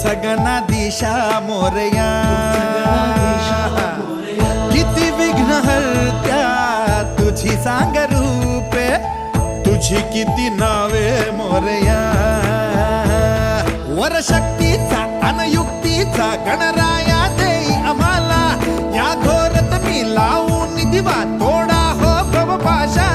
गणाधीशा मोरया, किती विघ्न हरत्या तुझी सांग रूपे, तुझी किती नावे मोरया. वर शक्तीचा अन युक्तीचा गणराया देई आम्हाला, या घोरत मी लावून दिवा तोडा हो भवपाशा.